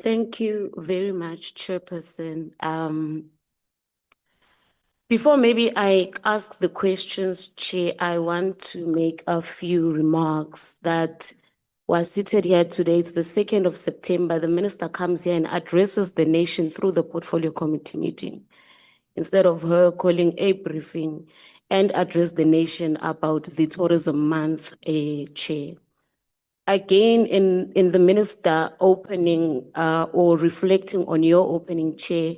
Thank you very much, Chairperson. Before maybe I ask the questions, Chair, I want to make a few remarks that we're seated here today. It's the 2nd of September. The minister comes here and addresses the nation through the portfolio committee meeting, instead of her calling a briefing and address the nation about the tourism month, Chair. Again, in the minister opening or reflecting on your opening, Chair,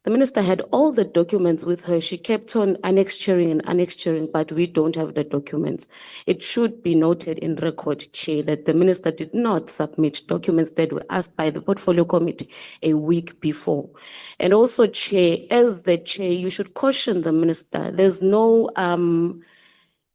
the minister had all the documents with her. She kept on annexing, but we don't have the documents. It should be noted in record, Chair, that the minister did not submit documents that were asked by the portfolio committee a week before. And also, Chair, as the Chair, you should caution the minister. There's no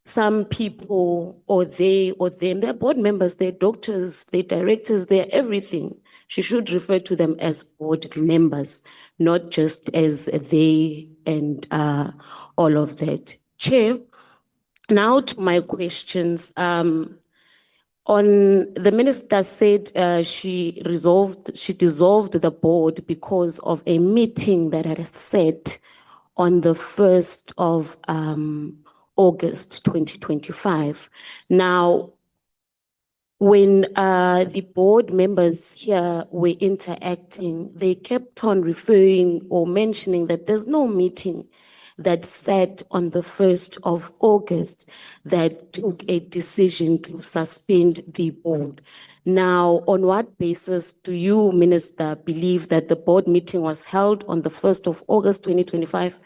some people or they or them, they're board members, they're doctors, they're directors, they're everything. She should refer to them as board members, not just as they and all of that. Chair, now to my questions. On the minister said she dissolved the board because of a meeting that had set on the 1st of August 2025. Now, when the board members here were interacting, they kept on referring or mentioning that there's no meeting that sat on the 1st of August that took a decision to suspend the board. Now, on what basis do you, Minister, believe that the board meeting was held on the 1st of August 2025?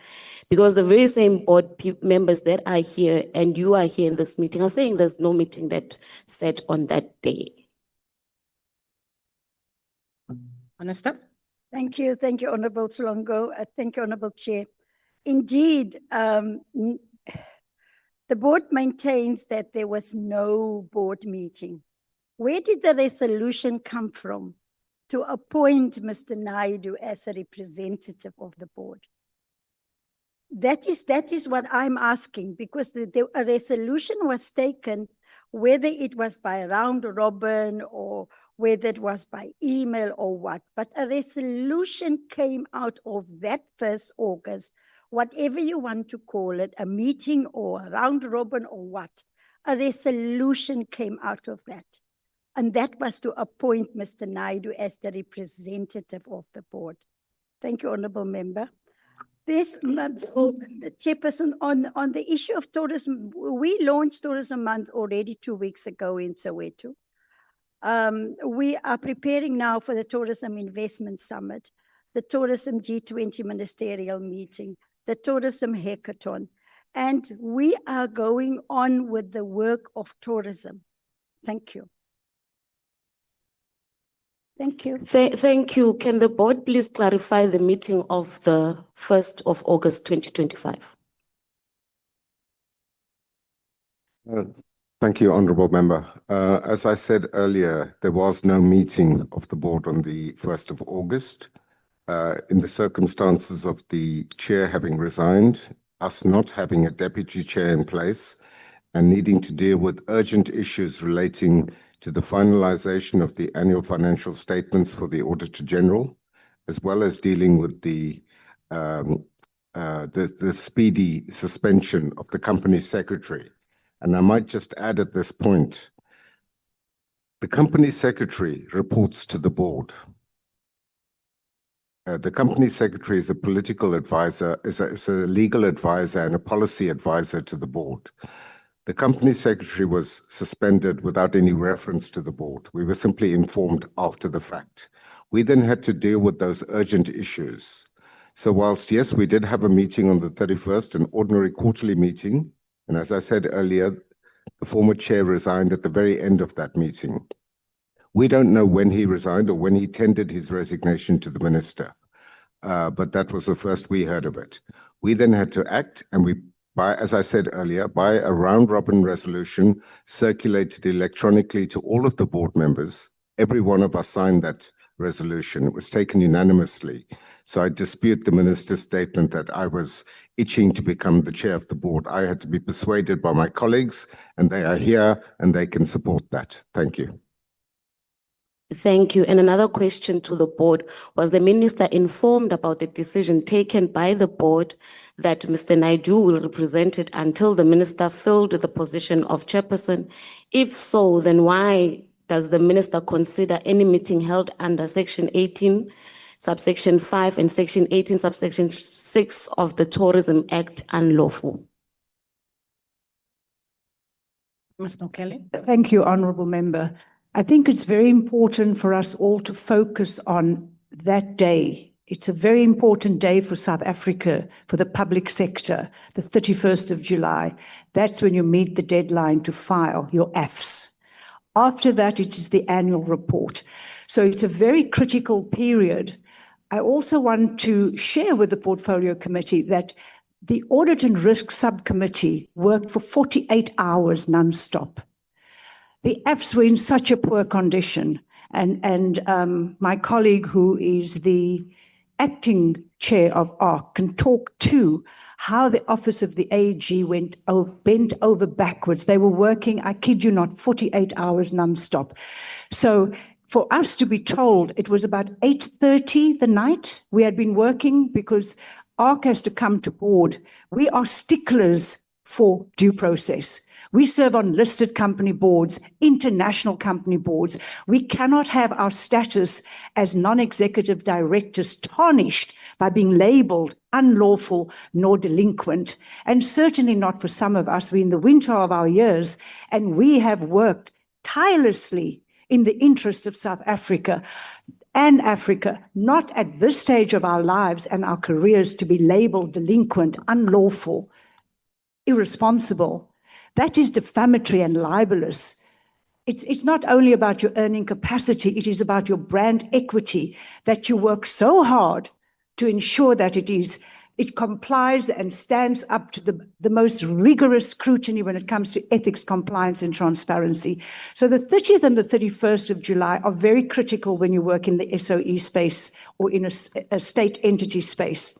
Because the very same board members that are here and you are here in this meeting are saying there's no meeting that sat on that day. Minister? Thank you, Honourable Solongo. Thank you, Honourable Chair. Indeed, the board maintains that there was no board meeting. Where did the resolution come from to appoint Mr. Naidu as a representative of the board? That is what I'm asking, because a resolution was taken, whether it was by round robin or whether it was by email or what, but a resolution came out of that 1st August, whatever you want to call it, a meeting or a round robin or what, a resolution came out of that. And that was to appoint Mr. Naidu as the representative of the board. Thank you, Honourable Member. This, Chairperson, on the issue of tourism, we launched Tourism Month already 2 weeks ago in Soweto. We are preparing now for the Tourism Investment Summit, the Tourism G20 Ministerial Meeting, the Tourism Hackathon, and we are going on with the work of tourism. Thank you. Thank you. Thank you. Can the board please clarify the meeting of the 1st of August 2025? Thank you, Honourable Member. As I said earlier, there was no meeting of the board on the 1st of August. In the circumstances of the chair having resigned, us not having a deputy chair in place, and needing to deal with urgent issues relating to the finalization of the annual financial statements for the Auditor General, as well as dealing with the speedy suspension of the Company Secretary. And I might just add at this point, the Company Secretary reports to the board. The Company Secretary is a political advisor, is a legal advisor and a policy advisor to the board. The Company Secretary was suspended without any reference to the board. We were simply informed after the fact. We then had to deal with those urgent issues. So whilst, yes, we did have a meeting on the 31st, an ordinary quarterly meeting, and as I said earlier, the former chair resigned at the very end of that meeting. We don't know when he resigned or when he tendered his resignation to the minister, but that was the first we heard of it. We then had to act, and we, as I said earlier, by a round-robin resolution circulated electronically to all of the board members. Every one of us signed that resolution. It was taken unanimously. So I dispute the minister's statement that I was itching to become the chair of the board. I had to be persuaded by my colleagues, and they are here, and they can support that. Thank you. Thank you. And another question to the board: was the minister informed about the decision taken by the board that Mr. Naidu will represent it until the minister filled the position of chairperson? If so, then why does the minister consider any meeting held under Section 18, subsection 5 and Section 18, subsection 6 of the Tourism Act unlawful? Ms. Kelly. Thank you, Honourable Member. I think it's very important for us all to focus on that day. It's a very important day for South Africa, for the public sector, the 31st of July. That's when you meet the deadline to file your AFS. After that, it is the annual report. So it's a very critical period. I also want to share with the Portfolio Committee that the Audit and Risk Subcommittee worked for 48 hours non-stop. The apps were in such a poor condition, and my colleague, who is the acting chair of ARC, can talk to how the office of the AG bent over backwards. They were working, I kid you not, 48 hours non-stop. So for us to be told it was about 8:30 the night we had been working, because ARC has to come to board. We are sticklers for due process. We serve on listed company boards, international company boards. We cannot have our status as non-executive directors tarnished by being labelled unlawful nor delinquent, and certainly not for some of us. We're in the winter of our years, and we have worked tirelessly in the interest of South Africa and Africa, not at this stage of our lives and our careers to be labelled delinquent, unlawful, irresponsible. That is defamatory and libelous. It's not only about your earning capacity, it is about your brand equity, that you work so hard to ensure that it complies and stands up to the most rigorous scrutiny when it comes to ethics, compliance, and transparency. So the 30th and the 31st of July are very critical when you work in the SOE space or in a state entity space.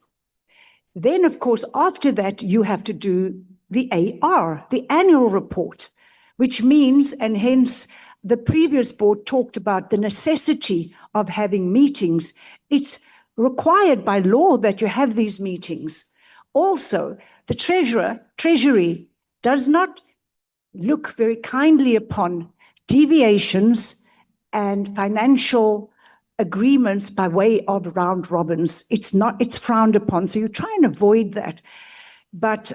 Then, of course, after that, you have to do the AR, the annual report, which means, and hence the previous board talked about the necessity of having meetings. It's required by law that you have these meetings. Also, the Treasury does not look very kindly upon deviations and financial agreements by way of round robins. It's frowned upon, so you try and avoid that. But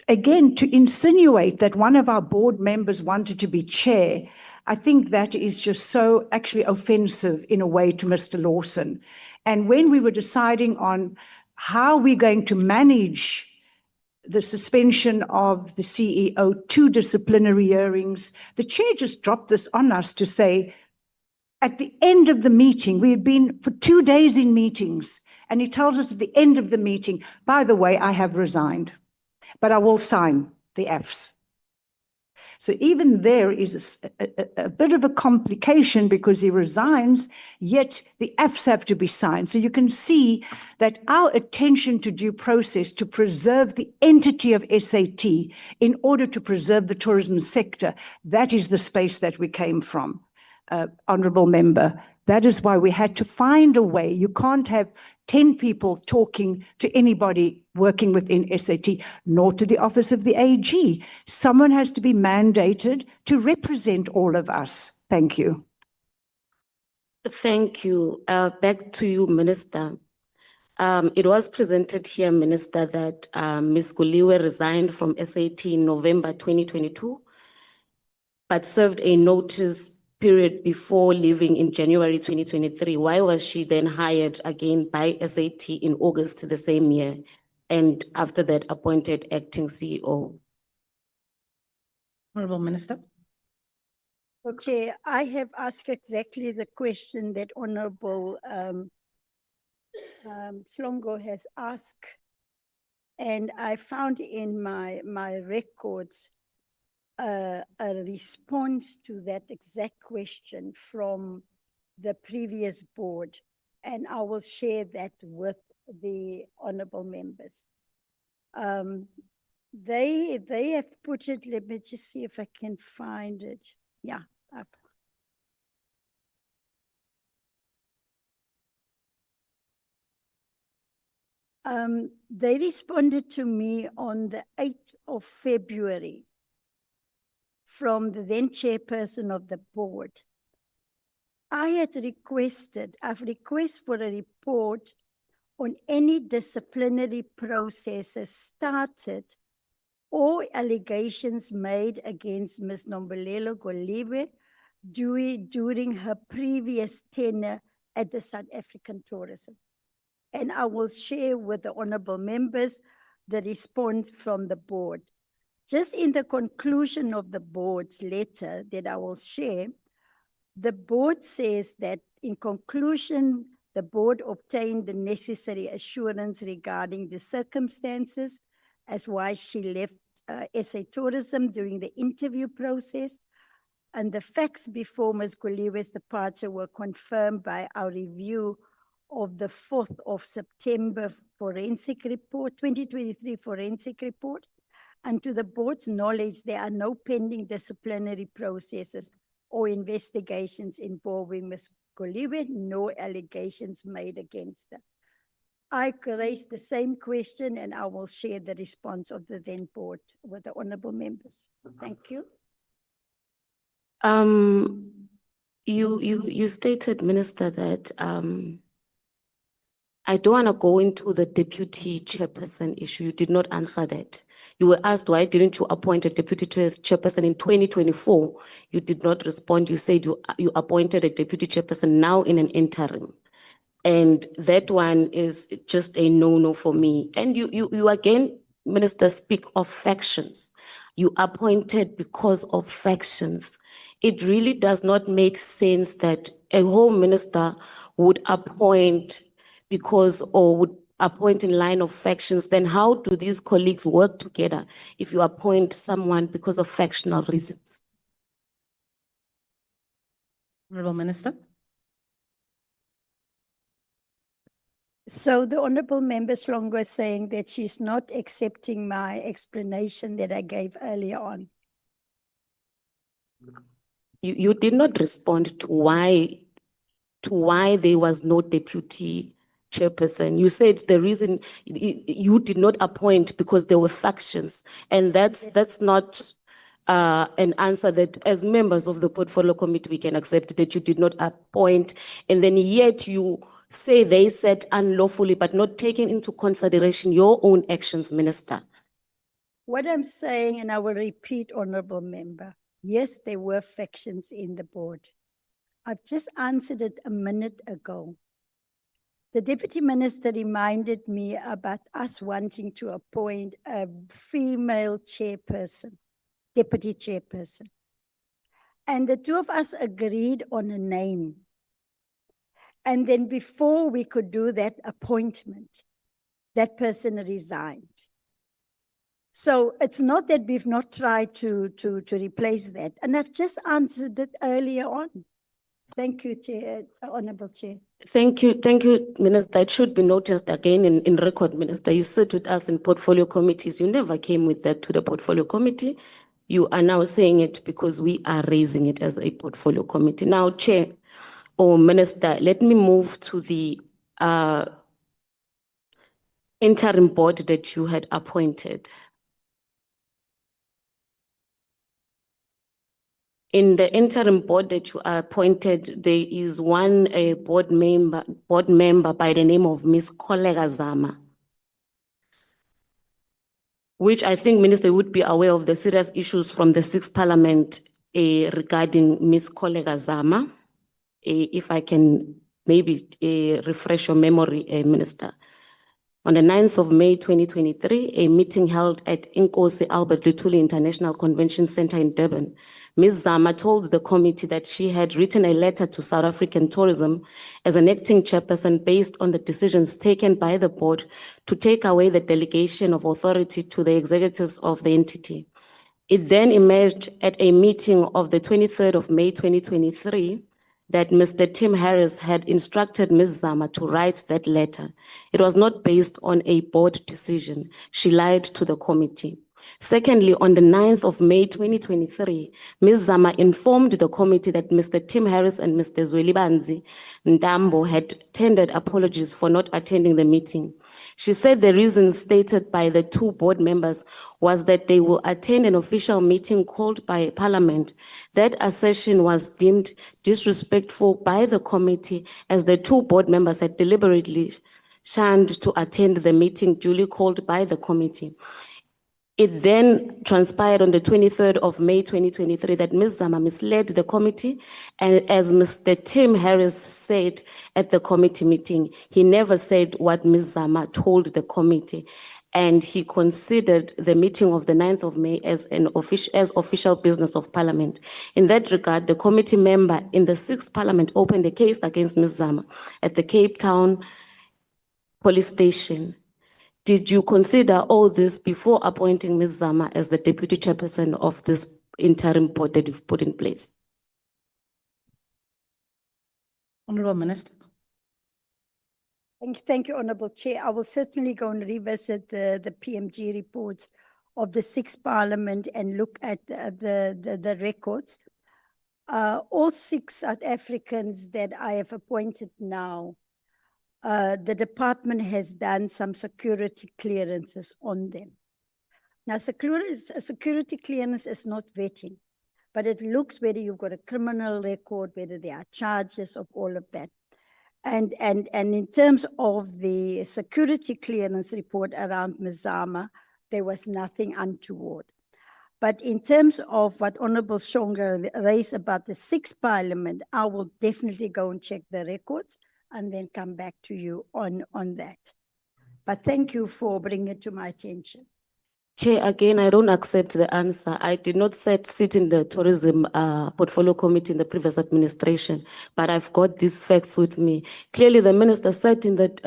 again, to insinuate that one of our board members wanted to be chair, I think that is just so actually offensive in a way to Mr. Lawson. And when we were deciding on how we're going to manage the suspension of the CEO, 2 disciplinary hearings, the chair just dropped this on us to say, at the end of the meeting, we had been for 2 days in meetings, and he tells us at the end of the meeting, by the way, I have resigned, but I will sign the Fs. So even there is a bit of a complication, because he resigns, yet the Fs have to be signed. So you can see that our attention to due process to preserve the entity of SAT in order to preserve the tourism sector, that is the space that we came from, Honourable Member. That is why we had to find a way. You can't have 10 people talking to anybody working within SAT, nor to the office of the AG. Someone has to be mandated to represent all of us. Thank you. Thank you. Back to you, Minister. It was presented here, Minister, that Ms. Guliwe resigned from SAT in November 2022, but served a notice period before leaving in January 2023. Why was she then hired again by SAT in August the same year, and after that appointed acting CEO? Honourable Minister. Well, Chair, I have asked exactly the question that Honourable Slongo has asked, and I found in my records a response to that exact question from the previous board, and I will share that with the honourable members. They have put it, let me just see if I can find it. Yeah, up. They responded to me on the 8th of February from the then chairperson of the board. I've requested for a report on any disciplinary processes started or allegations made against Ms. Nombulelo Goliwe during her previous tenure at the South African Tourism. And I will share with the honorable members the response from the board. Just in the conclusion of the board's letter that I will share, the board says that in conclusion, the board obtained the necessary assurance regarding the circumstances as why she left SA Tourism during the interview process, and the facts before Ms. Goliwe's departure were confirmed by our review of the 4th of September forensic report, 2023 forensic report. And to the board's knowledge, there are no pending disciplinary processes or investigations involving Ms. Goliwe, no allegations made against her. I raised the same question and I will share the response of the then board with the honorable members. Thank you. You stated, Minister, that I don't want to go into the deputy chairperson issue. You did not answer that. You were asked, why didn't you appoint a deputy chairperson in 2024? You did not respond. You said you appointed a deputy chairperson now in an interim. And that one is just a no-no for me. And you again, Minister, speak of factions. You appointed because of factions. It really does not make sense that a Home Minister would appoint because, or would appoint in line of factions. Then how do these colleagues work together if you appoint someone because of factional reasons? Honorable Minister. So the honorable member Slongo is saying that she's not accepting my explanation that I gave earlier on. You did not respond to why there was no deputy chairperson. You said the reason you did not appoint because there were factions, and that's not an answer that as members of the portfolio committee we can accept, that you did not appoint, and then yet you say they said unlawfully but not taking into consideration your own actions, Minister. What I'm saying, and I will repeat, honorable member, yes, there were factions in the board. I've just answered it a minute ago. The deputy minister reminded me about us wanting to appoint a female chairperson, deputy chairperson. And the two of us agreed on a name. And then before we could do that appointment, that person resigned. So it's not that we've not tried to replace that. And I've just answered it earlier on. Thank you, Chair, Honorable Chair. Thank you, Minister. It should be noticed again in record, Minister. You sit with us in portfolio committees. You never came with that to the portfolio committee. You are now saying it because we are raising it as a portfolio committee. Now, Chair or Minister, let me move to the interim board that you had appointed. In the interim board that you are appointed, there is one board member by the name of Ms. Kollega Zama, which I think, Minister, would be aware of the serious issues from the 6th Parliament regarding Ms. Kollega Zama. If I can maybe refresh your memory, Minister. On the 9th of May 2023, a meeting held at Inkosi Albert Lutuli International Convention Center in Durban, Ms. Zama told the committee that she had written a letter to South African Tourism as an acting chairperson based on the decisions taken by the board to take away the delegation of authority to the executives of the entity. It then emerged at a meeting of the 23rd of May 2023 that Mr. Tim Harris had instructed Ms. Zama to write that letter. It was not based on a board decision. She lied to the committee. Secondly, on the 9th of May 2023, Ms. Zama informed the committee that Mr. Tim Harris and Mr. Zwelibanzi Ndambo had tendered apologies for not attending the meeting. She said the reason stated by the two board members was that they will attend an official meeting called by Parliament. That assertion was deemed disrespectful by the committee as the two board members had deliberately shunned to attend the meeting duly called by the committee. It then transpired on the 23rd of May 2023 that Ms. Zama misled the committee, and as Mr. Tim Harris said at the committee meeting, he never said what Ms. Zama told the committee, and he considered the meeting of the 9th of May as official business of Parliament. In that regard, the committee member in the 6th Parliament opened a case against Ms. Zama at the Cape Town police station. Did you consider all this before appointing Ms. Zama as the deputy chairperson of this interim board that you've put in place? Honourable Minister. Thank you, Honourable Chair. I will certainly go and revisit the PMG reports of the 6th Parliament and look at the records. All 6 South Africans that I have appointed now, the department has done some security clearances on them. Now, security clearance is not vetting, but it looks whether you've got a criminal record, whether there are charges of all of that. And in terms of the security clearance report around Ms. Zama, there was nothing untoward. But in terms of what Honourable Shonga raised about the 6th Parliament, I will definitely go and check the records and then come back to you on that. But thank you for bringing it to my attention. Chair, again, I don't accept the answer. I did not sit in the tourism portfolio committee in the previous administration, but I've got these facts with me. Clearly, the minister sat in that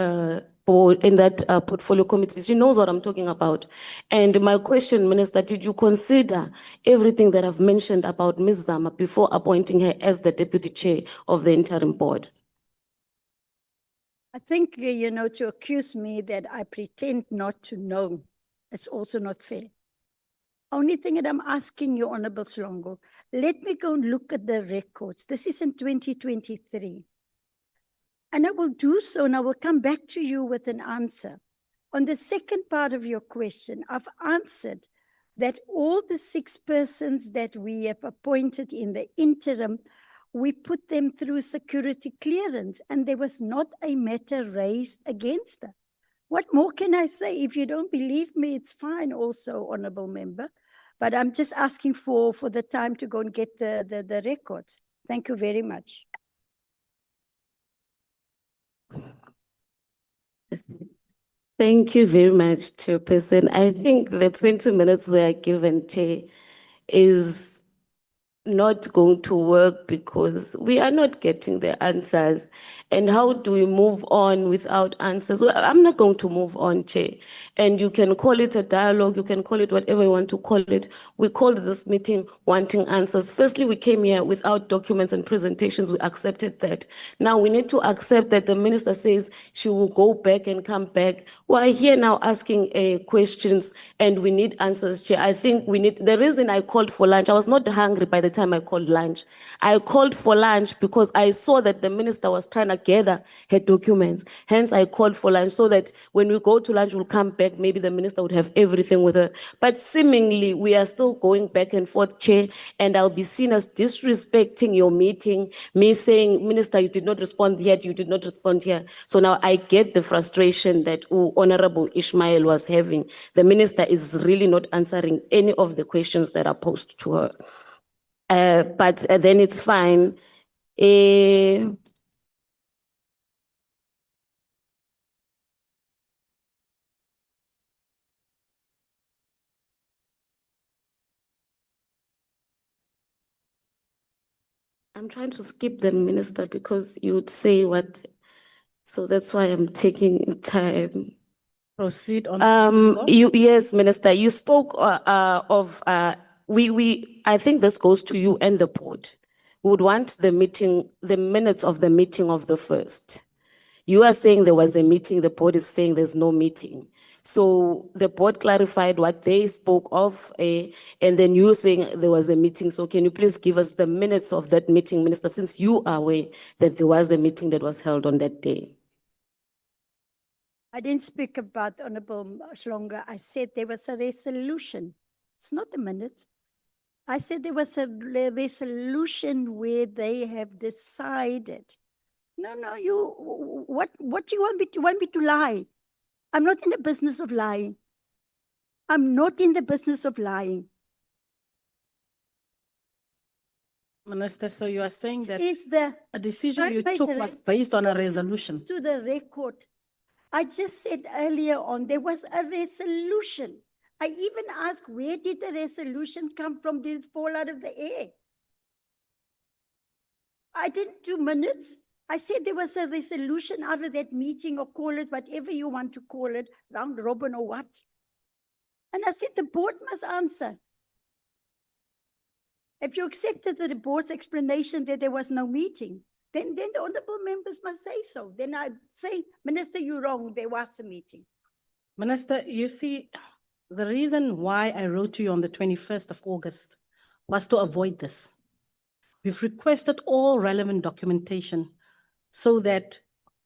portfolio committee. She knows what I'm talking about. And my question, Minister, did you consider everything that I've mentioned about Ms. Zama before appointing her as the deputy chair of the interim board? I think, to accuse me that I pretend not to know, it's also not fair. Only thing that I'm asking you, Honourable Slongo, let me go and look at the records. This is in 2023. And I will do so, and I will come back to you with an answer. On the second part of your question, I've answered that all the 6 persons that we have appointed in the interim, we put them through security clearance, and there was not a matter raised against them. What more can I say? If you don't believe me, it's fine also, Honourable Member. But I'm just asking for the time to go and get the records. Thank you very much. Thank you very much, Chairperson. I think the 20 minutes we are given, Chair, is not going to work because we are not getting the answers. And how do we move on without answers? Well, I'm not going to move on, Chair. And you can call it a dialogue, you can call it whatever you want to call it. We called this meeting wanting answers. Firstly, we came here without documents and presentations. We accepted that. Now we need to accept that the minister says she will go back and come back. We're here now asking questions and we need answers, Chair. I think we need, the reason I called for lunch, I was not hungry by the time I called lunch. I called for lunch because I saw that the minister was trying to gather her documents. Hence, I called for lunch so that when we go to lunch, we'll come back. Maybe the minister would have everything with her. But seemingly, we are still going back and forth, Chair, and I'll be seen as disrespecting your meeting, me saying, Minister, you did not respond yet, you did not respond here. So now I get the frustration that Honorable Ishmael was having. The minister is really not answering any of the questions that are posed to her. But then it's fine. I'm trying to skip the minister because you would say what, so that's why I'm taking time. Proceed on. Yes, Minister, you spoke of I think this goes to you and the board. We would want the minutes of the meeting of the 1st. You are saying there was a meeting, the board is saying there's no meeting. So the board clarified what they spoke of, and then you saying there was a meeting. So can you please give us the minutes of that meeting, Minister, since you are aware that there was a meeting that was held on that day? I didn't speak about Honorable Schlonga. I said there was a resolution. It's not a minute. I said there was a resolution where they have decided. No, what do you want me to lie? I'm not in the business of lying. I'm not in the business of lying. Minister, so you are saying that Is the a decision you Wait, took wait, was based on a resolution. to the record. I just said earlier on, there was a resolution. I even asked, where did the resolution come from? Did it fall out of the air? I didn't do minutes. I said there was a resolution out of that meeting, or call it whatever you want to call it, round robin or what. And I said the board must answer. If you accepted the board's explanation that there was no meeting, then the honorable members must say so. Then I'd say, Minister, you're wrong, there was a meeting. Minister, you see, the reason why I wrote to you on the 21st of August was to avoid this. We've requested all relevant documentation so that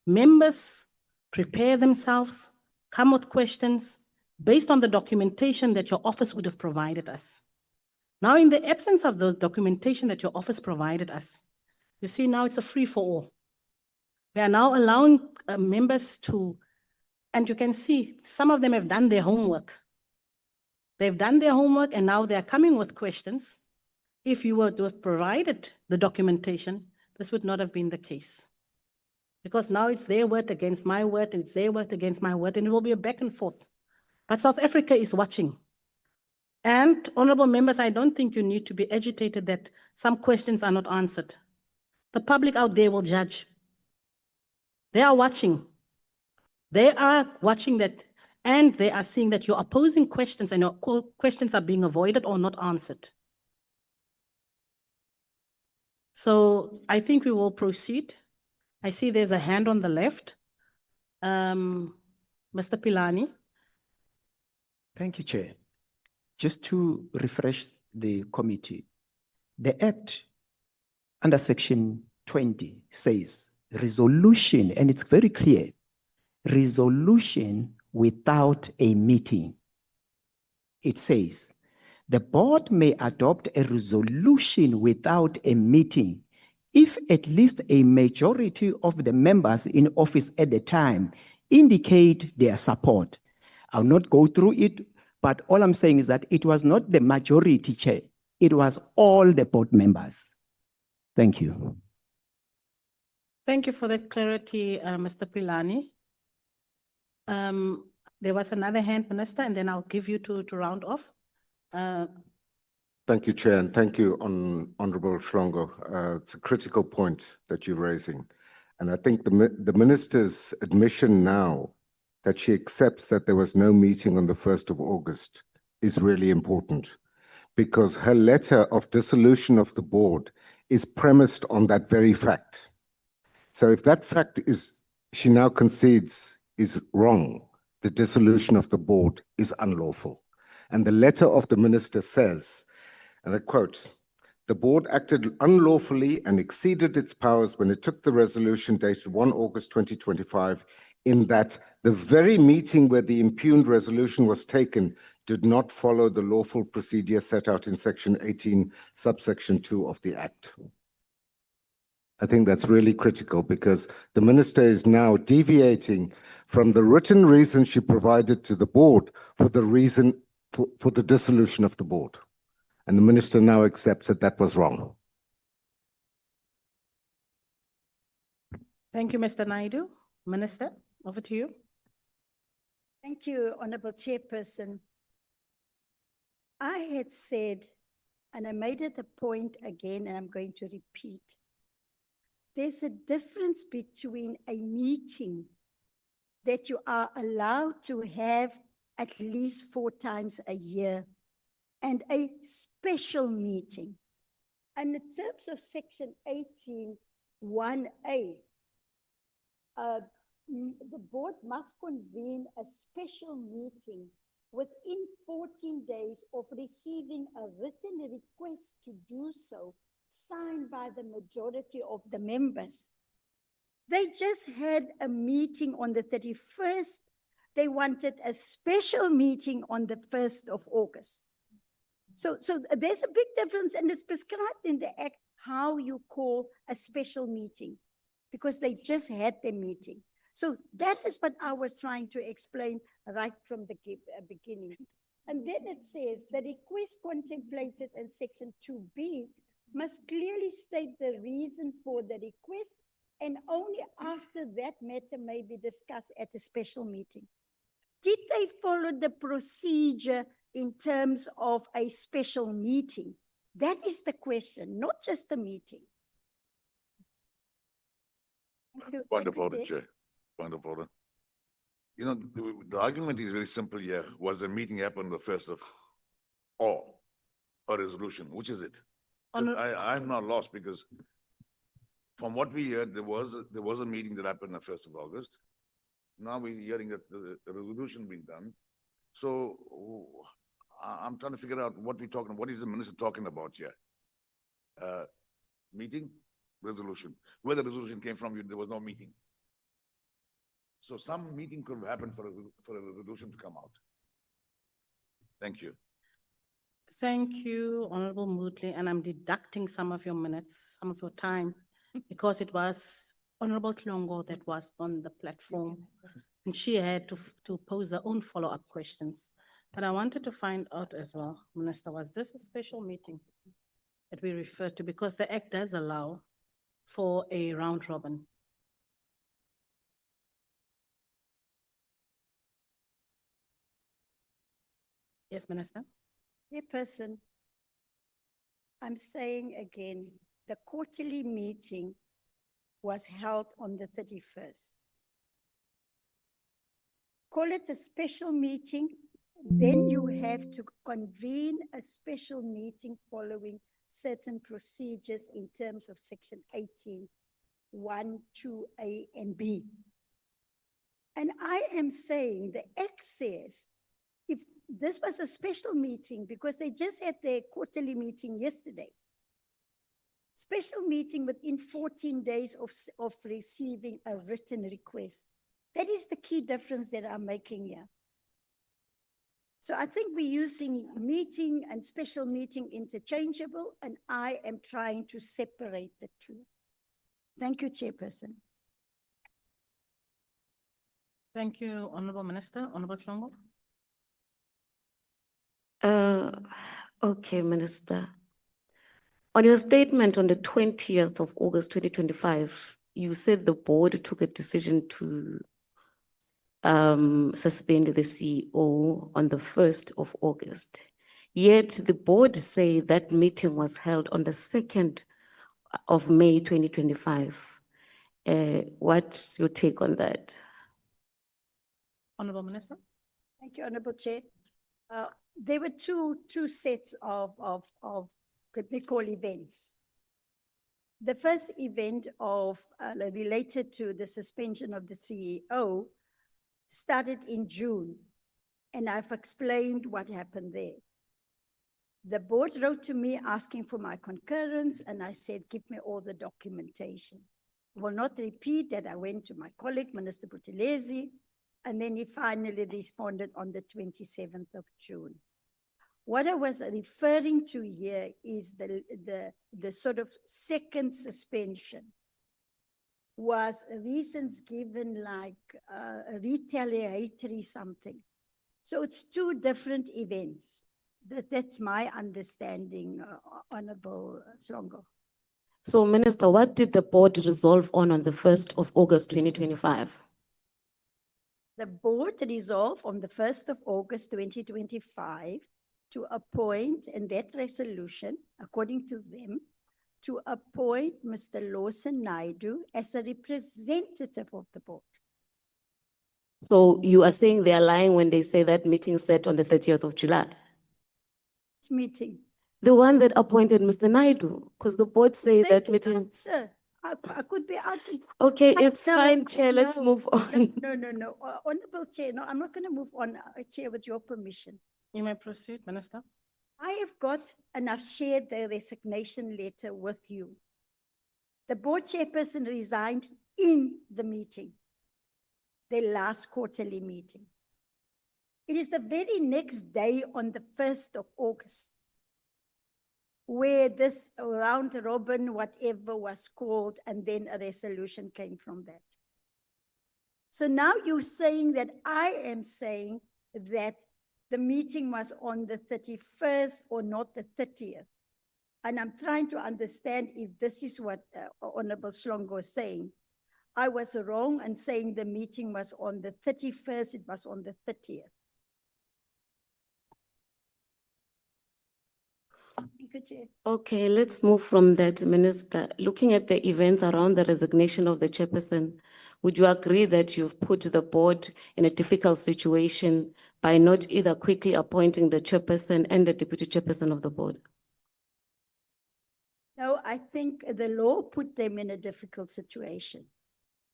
members prepare themselves, come with questions based on the documentation that your office would have provided us. Now, in the absence of those documentation that your office provided us, you see, now it's a free-for-all. We are now allowing members to, and you can see, some of them have done their homework. They've done their homework, and now they're coming with questions. If you were to have provided the documentation, this would not have been the case. Because now it's their word against my word, and it's their word against my word, and it will be a back and forth. But South Africa is watching. And honorable members, I don't think you need to be agitated that some questions are not answered. The public out there will judge. They are watching. They are watching that, and they are seeing that you're opposing questions and your questions are being avoided or not answered. So I think we will proceed. I see there's a hand on the left. Mr. Pilani. Thank you, Chair. Just to refresh the committee, the Act under Section 20 says resolution, and it's very clear, resolution without a meeting. It says the board may adopt a resolution without a meeting if at least a majority of the members in office at the time indicate their support. I'll not go through it, but all I'm saying is that it was not the majority, Chair. It was all the board members. Thank you. Thank you for that clarity, Mr. Pilani. There was another hand, Minister, and then I'll give you to round off. Thank you, Chair, and thank you, Honorable Schlongo. It's a critical point that you're raising. And I think the Minister's admission now that she accepts that there was no meeting on the 1st of August is really important, because her letter of dissolution of the board is premised on that very fact. So if that fact is, she now concedes, is wrong, the dissolution of the board is unlawful. And the letter of the Minister says, and I quote, "The board acted unlawfully and exceeded its powers when it took the resolution dated 1 August 2025, in that the very meeting where the impugned resolution was taken did not follow the lawful procedure set out in Section 18, subsection 2 of the Act." I think that's really critical, because the Minister is now deviating from the written reason she provided to the board for the reason for the dissolution of the board. And the Minister now accepts that that was wrong. Thank you, Mr. Naidu. Minister, over to you. Thank you, Honorable Chairperson. I had said, and I made it a point again, and I'm going to repeat, there's a difference between a meeting that you are allowed to have at least 4 times a year and a special meeting. And in terms of Section 18(1)(a), the board must convene a special meeting within 14 days of receiving a written request to do so, signed by the majority of the members. They just had a meeting on the 31st They wanted a special meeting on the 1st of August. So there's a big difference, and it's prescribed in the Act how you call a special meeting, because they just had their meeting. So that is what I was trying to explain right from the beginning. And then it says the request contemplated in section 2B must clearly state the reason for the request, and only after that matter may be discussed at a special meeting. Did they follow the procedure in terms of a special meeting? That is the question, not just a meeting. Point of order, Chair. Point of order. You know, the argument is very simple here. Was the meeting happen the 1st of, or a resolution? Which is it? 'Cause I'm not lost, because from what we heard, there was a meeting that happened on the 1st of August. Now we're hearing that the resolution being done. So I'm trying to figure out what we're talking, what is the minister talking about here? Meeting, resolution. Where the resolution came from, there was no meeting. So some meeting could have happened for a resolution to come out. Thank you. Thank you, Honorable Moodley, and I'm deducting some of your minutes, some of your time, because it was Honorable Tlongo that was on the platform, and she had to pose her own follow-up questions. But I wanted to find out as well, Minister, was this a special meeting that we refer to? Because the Act does allow for a round robin. Yes, Minister? Chairperson, I'm saying again, the quarterly meeting was held on the 31st. Call it a special meeting, then you have to convene a special meeting following certain procedures in terms of section 18, 1, 2A and B. And I am saying the Act says, if this was a special meeting, because they just had their quarterly meeting yesterday, special meeting within 14 days of receiving a written request. That is the key difference that I'm making here. So I think we're using meeting and special meeting interchangeable, and I am trying to separate the two. Thank you, Chairperson. Thank you, Honorable Minister. Honorable Tlongo? Okay, Minister. On your statement on the 20th of August 2025, you said the board took a decision to suspend the CEO on the 1st of August. Yet the board say that meeting was held on the 2nd of May 2025. What's your take on that? Honorable Minister? Thank you, Honorable Chair. There were two sets of what they call events. The first event related to the suspension of the CEO started in June, and I've explained what happened there. The board wrote to me asking for my concurrence, and I said, give me all the documentation. I will not repeat that. I went to my colleague, Minister Buthelezi, and then he finally responded on the 27th of June. What I was referring to here is the sort of second suspension was reasons given like retaliatory something. So it's two different events. That's my understanding, Honorable Tlongo. So, Minister, what did the board resolve on the 1st of August 2025? The board resolved on the 1st of August 2025 to appoint, in that resolution, according to them, to appoint Mr. Lawson Naidu as a representative of the board. So you are saying they are lying when they say that meeting set on the 30th of July? Meeting. The one that appointed Mr. Naidu, because the board say that Thank you, meeting. Sir, I could be out. Okay, But it's no, fine, Chair, let's no, move on. No. Honorable Chair, no, I'm not going to move on, Chair, with your permission. You may proceed, Minister. I have got, and I've shared the resignation letter with you. The board chairperson resigned in the meeting, the last quarterly meeting. It is the very next day on the 1st of August where this round robin, whatever was called, and then a resolution came from that. So now you're saying that I am saying that the meeting was on the 31st or not the 30th. And I'm trying to understand if this is what Honorable Slongo is saying. I was wrong in saying the meeting was on the 31st, it was on the 30th. Thank you, Chair. Okay, let's move from that, Minister. Looking at the events around the resignation of the chairperson, would you agree that you've put the board in a difficult situation by not either quickly appointing the chairperson and the deputy chairperson of the board? No, I think the law put them in a difficult situation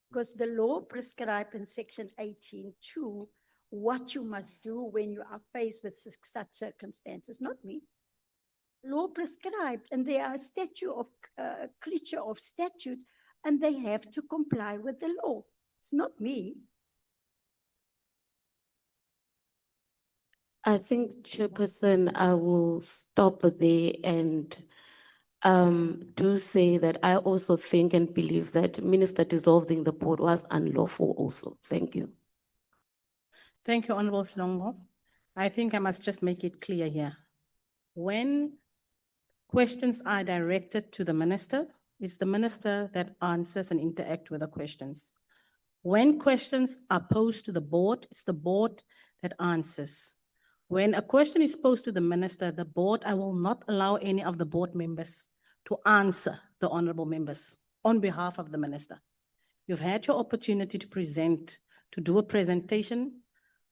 because the law prescribes in section 18(2) what you must do when you are faced with such circumstances, not me. Law prescribed, and they are a statute of creature of statute, and they have to comply with the law. It's not me. I think, Chairperson, I will stop there and do say that I also think and believe that Minister dissolving the board was unlawful also. Thank you. Thank you, Honorable Slongo. I think I must just make it clear here. When questions are directed to the minister, it's the minister that answers and interacts with the questions. When questions are posed to the board, it's the board that answers. When a question is posed to the minister, the board, I will not allow any of the board members to answer the honorable members on behalf of the minister. You've had your opportunity to present, to do a presentation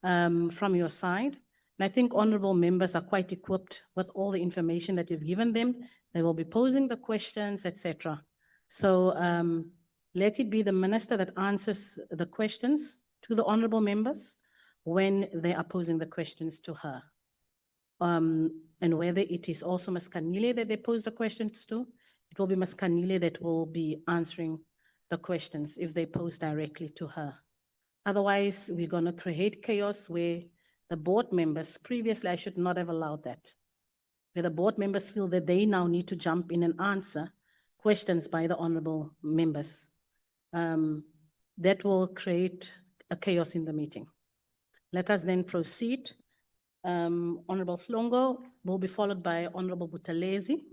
from your side. And I think honorable members are quite equipped with all the information that you've given them. They will be posing the questions, etc. So let it be the minister that answers the questions to the honorable members when they are posing the questions to her. And whether it is also Ms. Kanile that they pose the questions to, it will be Ms. Kanile that will be answering the questions if they pose directly to her. Otherwise, we're going to create chaos where the board members, previously I should not have allowed that, where the board members feel that they now need to jump in and answer questions by the honorable members. That will create a chaos in the meeting. Let us then proceed. Honorable Slongo will be followed by Honorable Buthelezi.